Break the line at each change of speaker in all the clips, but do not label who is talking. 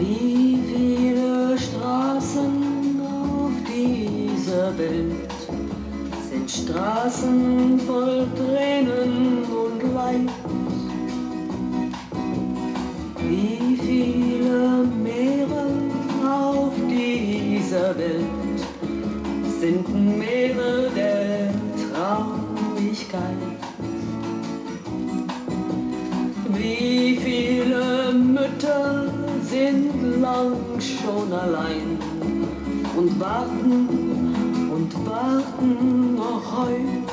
Wie viele Straßen auf dieser Welt sind Straßen voll Tränen und Leid? Wie viele Meere auf dieser Welt sind Meere der Traurigkeit? Wie viele Mütter sind lang schon allein und warten noch heut?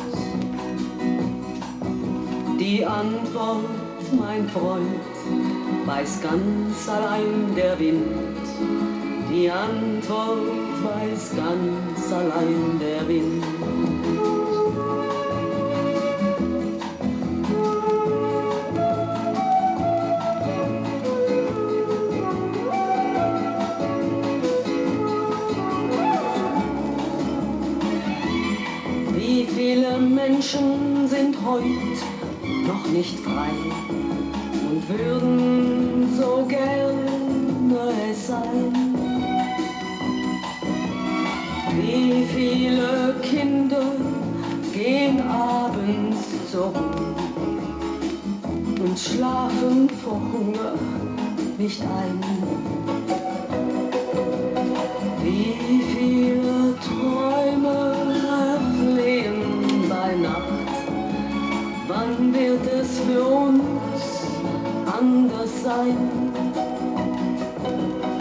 Die Antwort, mein Freund, weiß ganz allein der Wind. Die Antwort weiß ganz allein der Wind. Wie viele Menschen sind heut noch nicht frei und würden so gerne es sein? Wie viele Kinder gehen abends zur Ruhe und schlafen vor Hunger nicht ein? Wie viele Träume erflehen bei Nacht? Wann wird es für uns anders sein?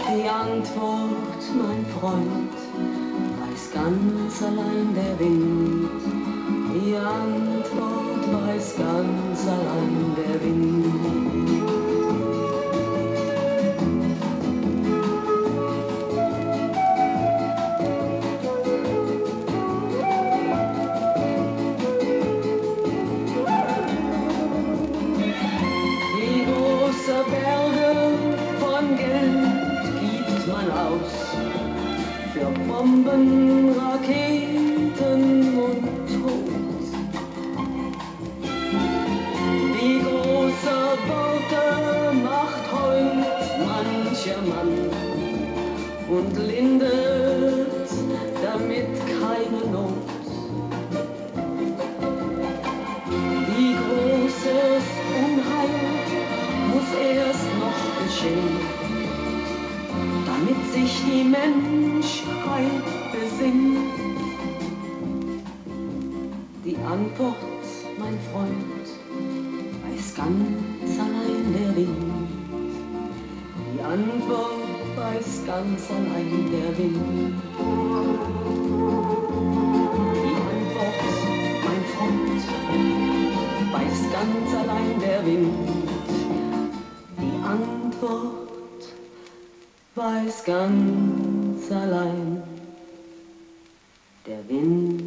Die Antwort, mein Freund, weiß ganz allein der Wind. Die Antwort weiß ganz allein der Wind. Berge von Geld gibt man aus für Bomben, Raketen und Tod. Wie große Worte macht heut mancher Mann und lindert damit keine Not. Wie großes Unheil muss erst noch geschehen, damit sich die Menschheit besinnt. Die Antwort, mein Freund, weiß ganz allein der Wind. Die Antwort weiß ganz allein der Wind. Die Antwort, mein Freund, weiß ganz allein der Wind. Die Antwort weiß ganz allein der Wind.